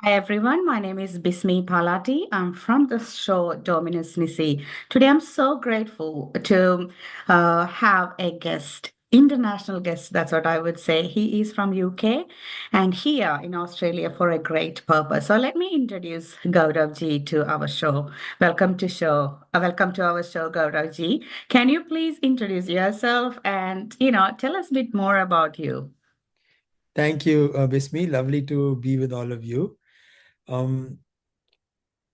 Hi everyone, my name is Bismi Palatty. I'm from the show domminnusnissi. Today I'm so grateful to have a guest, international guest, that's what I would say. He is from UK and here in Australia for a great purpose. So let me introduce Guaravji to our show. Welcome to our show, Guaravji. Can you please introduce yourself and tell us a bit more about you? Thank you, Bismi. Lovely to be with all of you. Um,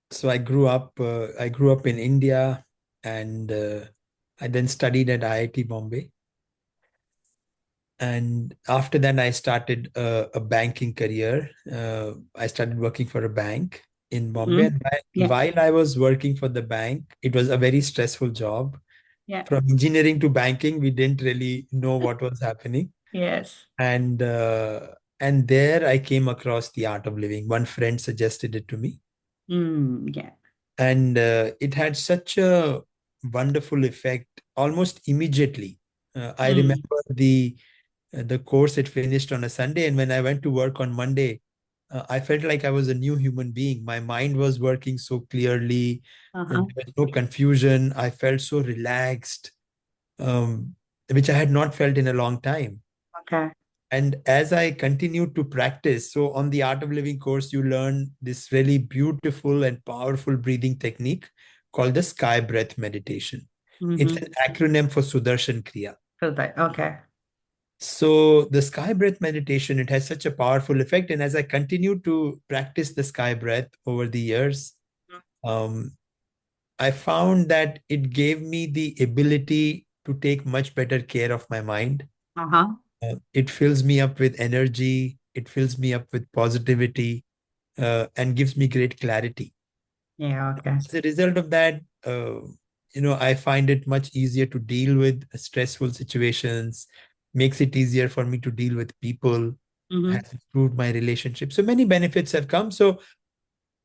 so I grew up in India, and I then studied at IIT Bombay. And after that, I started a banking career. I started working for a bank in Bombay. Hmm. And Yeah, while I was working for the bank, it was a very stressful job. yeah, From engineering to banking, we didn't really know what was happening. yes. And and there I came across the art of living. One friend suggested it to me, Yeah. and it had such a wonderful effect almost immediately. I Mm. remember the course it finished on a Sunday, and when I went to work on Monday, I felt like I was a new human being. My mind was working so clearly, and Uh-huh. there was no confusion. I felt so relaxed, um, which I had not felt in a long time. Okay. And as I continued to practice, so on the Art of Living course, you learn this really beautiful and powerful breathing technique called the sky breath meditation. It's Mm-hmm. an acronym for Sudarshan Kriya. So that, okay. So the sky breath meditation, it has such a powerful effect. And as I continued to practice the sky breath over the years, um, I found that it gave me the ability to take much better care of my mind. Uh-huh. It fills me up with energy. It fills me up with positivity, and gives me great clarity. Yeah, okay. As a result of that, I find it much easier to deal with stressful situations, makes it easier for me to deal with people, Mm-hmm. has improved my relationship. So many benefits have come. So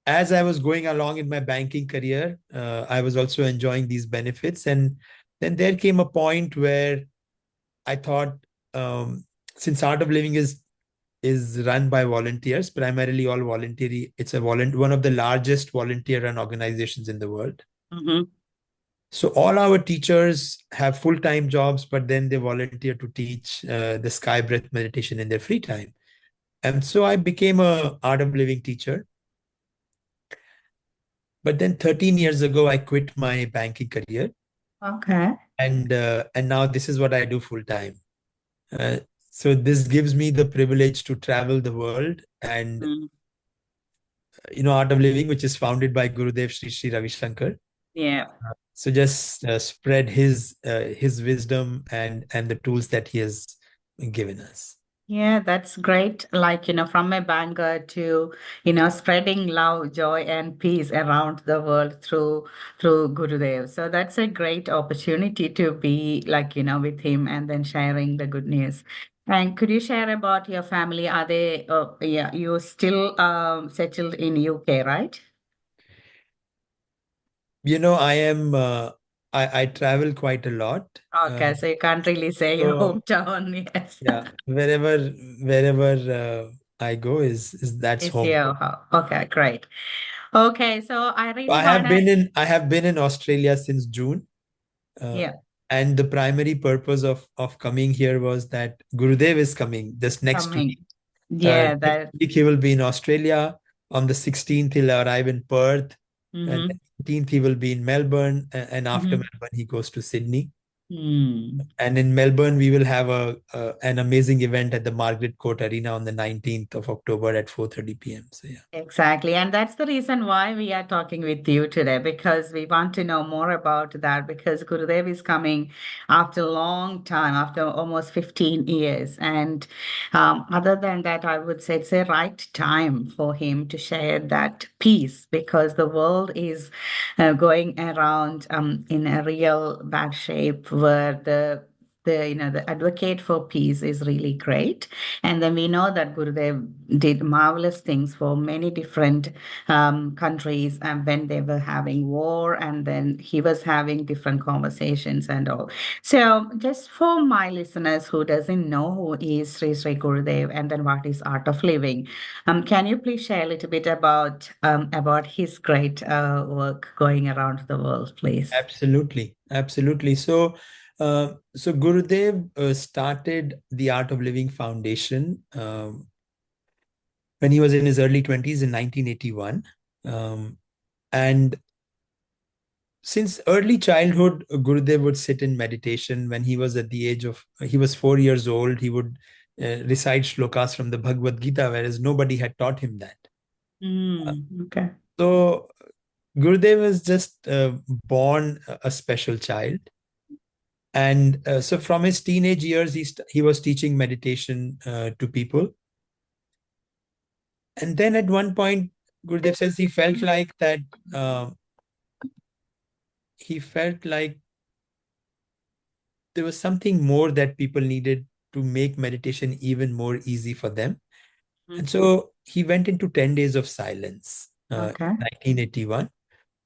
as I was going along in my banking career, I was also enjoying these benefits. And then there came a point where I thought, um, since Art of Living is run by volunteers, primarily all voluntary. It's one of the largest volunteer run organizations in the world. Mm-hmm. So all our teachers have full-time jobs, but then they volunteer to teach the sky breath meditation in their free time. And so I became a Art of Living teacher. But then 13 years ago, I quit my banking career, Okay. and now this is what I do full time. Uh, so this gives me the privilege to travel the world, and Mm. Art of Living, which is founded by Gurudev Sri Ravi Shankar. Yeah. So just spread his wisdom and the tools that he has given us. Yeah, that's great. Like, from a banker to, spreading love, joy, and peace around the world through Gurudev. So that's a great opportunity to be like, with him and then sharing the good news. And could you share about your family? Are they, yeah, you still settled in UK, right? I am I travel quite a lot. Okay, so you can't really say your So hometown, yes. yeah, wherever I go is that's It's home. your house. Okay, great. Okay, so I really I had have a, been in Australia since June. Uh, yeah, and the primary purpose of coming here was that Gurudev is coming this next week. coming. Yeah, Next that. week he will be in Australia. On the 16th, he'll arrive in Perth. And Mm-hmm. then 18th, he will be in Melbourne. And after Mm-hmm. Melbourne, he goes to Sydney. Hmm. And in Melbourne, we will have an amazing event at the Margaret Court Arena on the 19th of October at 4:30 p.m. So yeah. Exactly. And that's the reason why we are talking with you today, because we want to know more about that. Because Gurudev is coming after a long time, after almost 15 years. And other than that, I would say it's a right time for him to share that peace because the world is going around in a real bad shape where the the advocate for peace is really great. And then we know that Gurudev did marvelous things for many different countries, and when they were having war, and then he was having different conversations and all. So, just for my listeners who doesn't know who is Sri Gurudev and then what is Art of Living, can you please share a little bit about his great work going around the world, please? Absolutely, absolutely. So Gurudev started the Art of Living Foundation when he was in his early 20s in 1981. And since early childhood, Gurudev would sit in meditation. When he was at the age of, he was 4 years old, he would recite shlokas from the Bhagavad Gita, whereas nobody had taught him that. Okay. So Gurudev was just born a special child. And so from his teenage years, he was teaching meditation to people. And then at one point, Gurudev says he felt like that, he felt like there was something more that people needed to make meditation even more easy for them. And Mhm. so he went into 10 days of silence Okay. in 1981.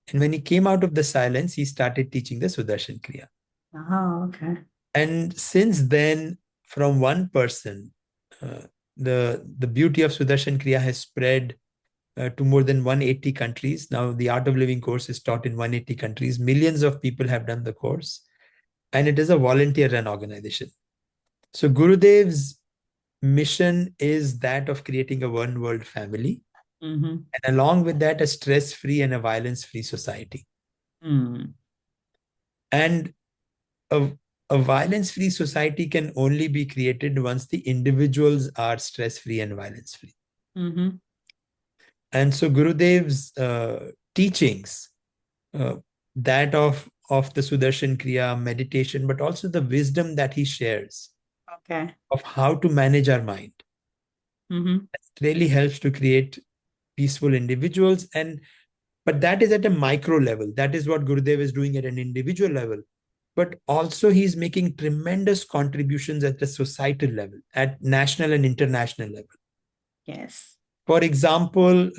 And when he came out of the silence, he started teaching the Sudarshan Kriya. Oh, okay. And since then, from one person, uh, the beauty of Sudarshan Kriya has spread to more than 180 countries. Now, the Art of Living course is taught in 180 countries. Millions of people have done the course, and it is a volunteer-run organization. So Gurudev's mission is that of creating a one world family, Mm-hmm. and along with that, a stress-free and a violence-free society. Mm. And a, a violence-free society can only be created once the individuals are stress-free and violence-free. Mm-hmm. And so Gurudev's teachings, uh, that of the Sudarshan Kriya, meditation, but also the wisdom that he shares Okay. of how to manage our mind, Mm-hmm. it really helps to create peaceful individuals. And but that is at a micro level. That is what Gurudev is doing at an individual level. But also he's making tremendous contributions at the societal level, at national and international level. Yes. For example,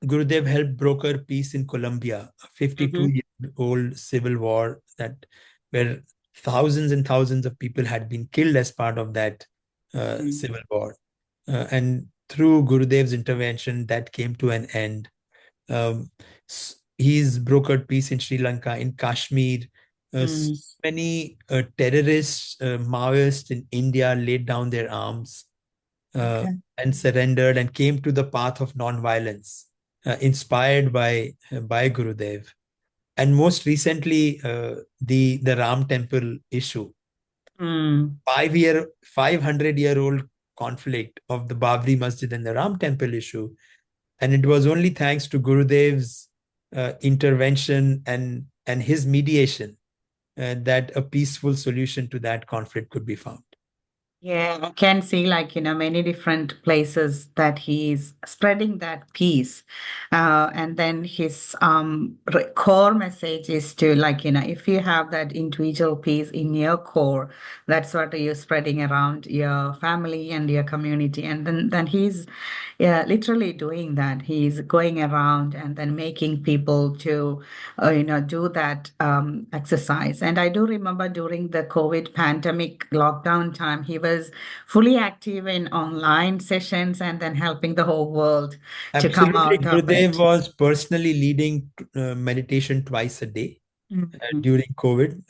Gurudev helped broker peace in Colombia, a Mm-hmm. 52-year-old civil war that where thousands and thousands of people had been killed as part of that Mm. civil war. And through Gurudev's intervention, that came to an end. Um, he's brokered peace in Sri Lanka, in Kashmir. Mm. Many terrorists, Maoists in India laid down their arms Okay. and surrendered and came to the path of non-violence, inspired by Gurudev. And most recently, the Ram Temple issue, Mm. 500-year-old conflict of the Babri Masjid and the Ram Temple issue. And it was only thanks to Gurudev's intervention and his mediation that a peaceful solution to that conflict could be found. Yeah, I can see many different places that he's spreading that peace. And then his core message is to if you have that individual peace in your core, that's what you're spreading around your family and your community. And then he's literally doing that. He's going around and then making people to do that exercise. And I do remember during the COVID pandemic lockdown time, he was fully active in online sessions and then helping the whole world to come Absolutely. out of Gurudev it. was personally leading meditation twice a day Mhm. during COVID.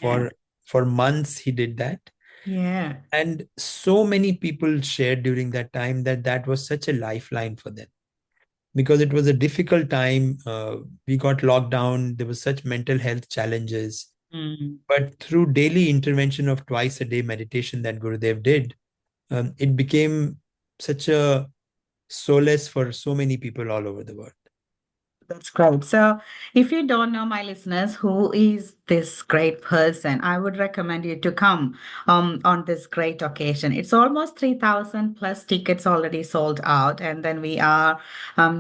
Yeah. For months, he did that. Yeah. And so many people shared during that time that that was such a lifeline for them because it was a difficult time. We got locked down. There was such mental health challenges. Mm. But through daily intervention of twice a day meditation that Gurudev did, it became such a solace for so many people all over the world. That's great. So, if you don't know, my listeners, who is this great person, I would recommend you to come on this great occasion. It's almost 3,000 plus tickets already sold out. And then we are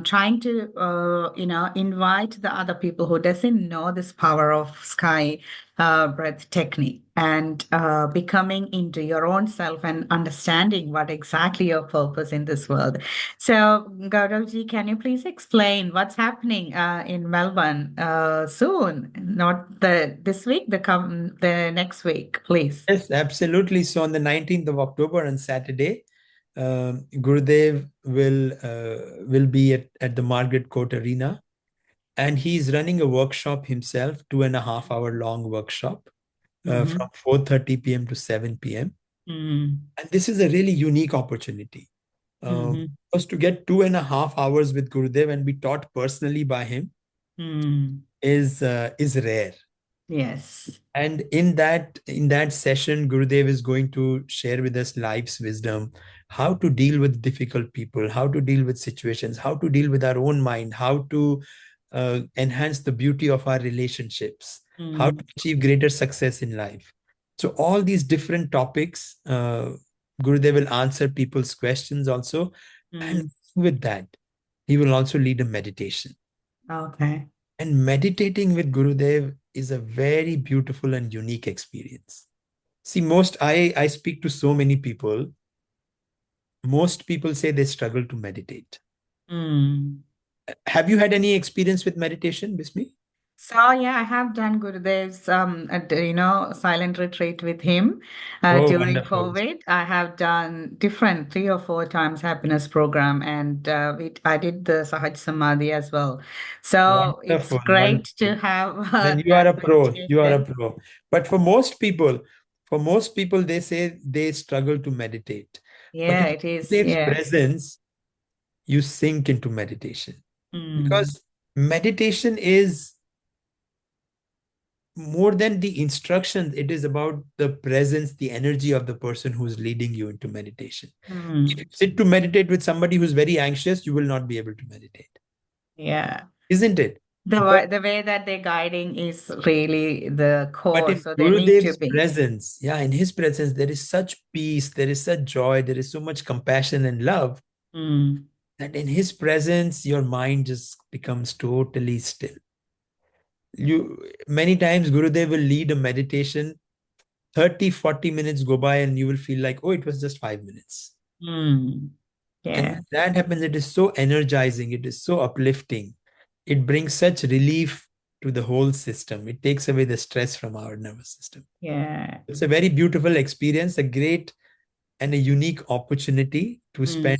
trying to, invite the other people who doesn't know this power of sky breath technique. and becoming into your own self and understanding what exactly your purpose in this world. So, Gauravji, can you please explain what's happening in Melbourne soon? Not this week, the next week, please. Yes, absolutely. So on the 19th of October on Saturday, Gurudev will be at the Margaret Court Arena, and he's running a workshop himself, 2.5 hour long workshop Mm-hmm. from 4:30 p.m. to 7 p.m. Mm-hmm. And this is a really unique opportunity. Mm-hmm. Was to get 2.5 hours with Gurudev and be taught personally by him Mm. is rare. Yes. And in that session, Gurudev is going to share with us life's wisdom, how to deal with difficult people, how to deal with situations, how to deal with our own mind, how to enhance the beauty of our relationships, how Mm. to achieve greater success in life. So all these different topics, Gurudev will answer people's questions also, and Mm. with that, he will also lead a meditation. Okay. And meditating with Gurudev is a very beautiful and unique experience. See, I speak to so many people. Most people say they struggle to meditate. Mm. Have you had any experience with meditation, Bismi? So yeah, I have done Gurudev's silent retreat with him Oh, during wonderful. COVID. I have done different 3 or 4 times happiness program, and I did the Sahaj Samadhi as well. So it's Wonderful, great to wonderful. have Then you are that a pro. You are a meditation. pro. But for most people, they say they struggle to meditate. But Yeah, in it is. Gurudev's Yeah. presence, you sink into meditation. Mm. Because meditation is more than the instructions, it is about the presence, the energy of the person who's leading you into meditation. If you Mm. sit to meditate with somebody who's very anxious, you will not be able to meditate, Yeah. isn't it? The But the way that they're guiding is really the but core, in so they need to Gurudev's be. presence, yeah, in his presence, there is such peace, there is such joy, there is so much compassion and love Mm. that in his presence, your mind just becomes totally still. You many times Gurudev will lead a meditation, 30, 40 minutes go by and you will feel like, oh, it was just 5 minutes. Mm. And Yeah. when that happens, it is so energizing, it is so uplifting. It brings such relief to the whole system. It takes away the stress from our nervous system. Yeah. It's a very beautiful experience, a great and a unique opportunity to Mm. spend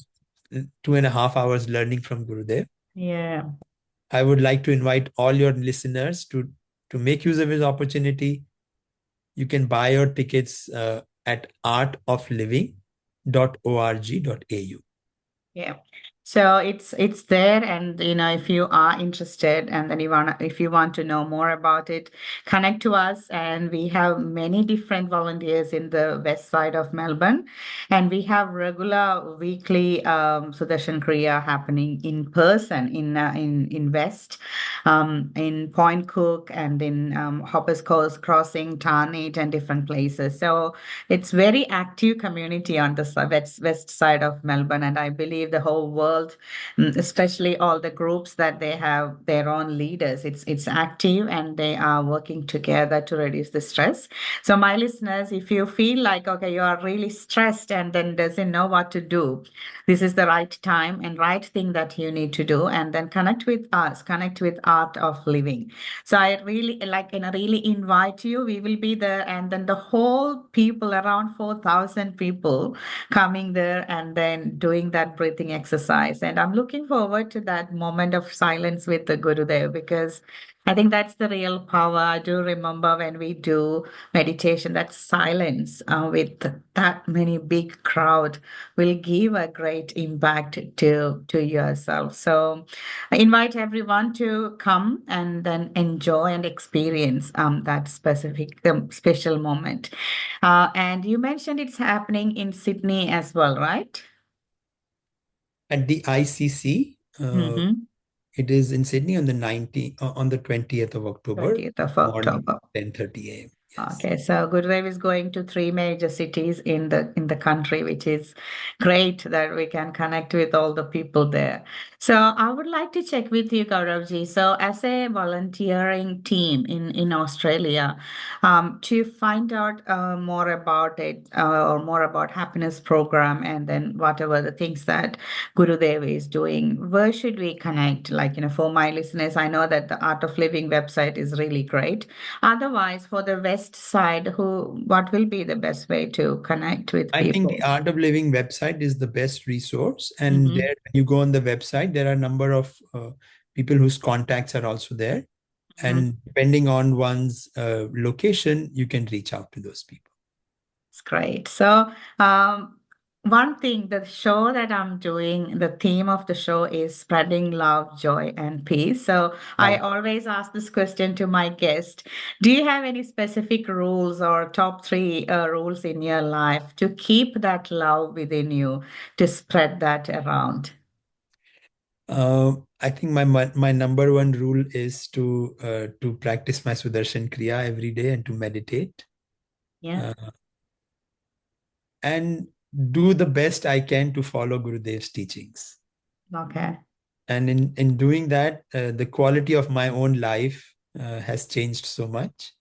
2.5 hours learning from Gurudev. Yeah. I would like to invite all your listeners to make use of this opportunity. You can buy your tickets at artofliving.org.au. Yeah. So it's there, and if you are interested, and then if you want to know more about it, connect to us. And we have many different volunteers in the west side of Melbourne, and we have regular weekly Sudarshan Kriya happening in person in West, in Point Cook and in Hoppers Coast Crossing, Tarnit, and different places. So it's very active community on the west side of Melbourne, and I believe the whole world, especially all the groups that they have their own leaders. It's active, and they are working together to reduce the stress. So my listeners, if you feel like okay, you are really stressed and then doesn't know what to do, this is the right time and right thing that you need to do, and then connect with us, connect with Art of Living. So I really really invite you. We will be there, and then the whole people, around 4,000 people coming there and then doing that breathing exercise. And I'm looking forward to that moment of silence with the Gurudev, because I think that's the real power. I do remember when we do meditation, that silence with that many big crowd will give a great impact to yourself. So I invite everyone to come and then enjoy and experience that specific special moment. And you mentioned it's happening in Sydney as well, right? At the ICC, Mm-hmm. it is in Sydney on the 20th of October, 20th of morning October. 10:30 a.m. Yes. Okay, so Gurudev is going to three major cities in the country, which is great that we can connect with all the people there. So I would like to check with you, Gauravji. So as a volunteering team in Australia, to find out more about it or more about happiness program and then whatever the things that Gurudev is doing, where should we connect? Like, for my listeners, I know that the Art of Living website is really great. Otherwise, for the west side, what will be the best way to connect with I think the people? Art of Living website is the best resource. And Mm-hmm. there, when you go on the website, there are a number of people whose contacts are also there. Mm-hmm. And depending on one's location, you can reach out to those people. It's great. So, one thing, the show that I'm doing, the theme of the show is spreading love, joy, and peace. So, I Wow. always ask this question to my guest. Do you have any specific rules or top three rules in your life to keep that love within you, to spread that around? I think my number one rule is to practice my Sudarshan Kriya every day and to meditate Yeah. uh, and do the best I can to follow Gurudev's teachings. Okay. And in doing that, the quality of my own life has changed so much,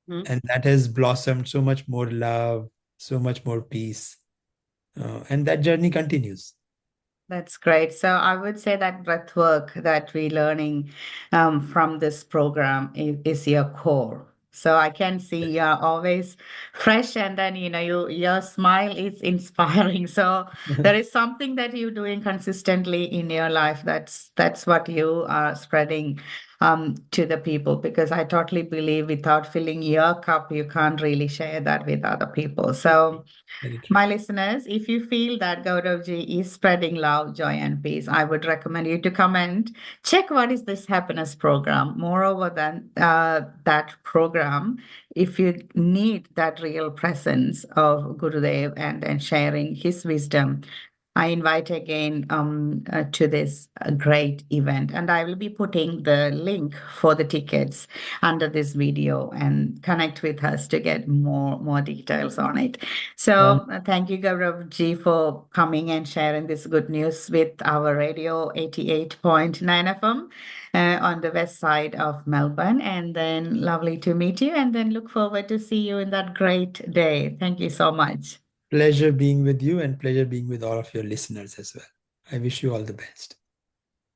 and that has blossomed so much more love, so much more peace, and that journey continues. That's great. So I would say that breath work that we're learning from this program is your core. So I can see Yes. you're always fresh, and then your smile is inspiring. So there is something that you're doing consistently in your life. That's what you are spreading to the people, because I totally believe without filling your cup, you can't really share that with other people. So Very true. my listeners, if you feel that Gauravji is spreading love, joy, and peace, I would recommend you to come and check what is this happiness program. Moreover than that program, if you need that real presence of Gurudev and then sharing his wisdom, I invite again to this great event. And I will be putting the link for the tickets under this video, and connect with us to get more details on it. One So thank you, Guravji, for coming and sharing this good news with our radio 88.9 FM on the west side of Melbourne. And then lovely to meet you, and then look forward to see you in that great day. Thank you so much. pleasure being with you and pleasure being with all of your listeners as well. I wish you all the best.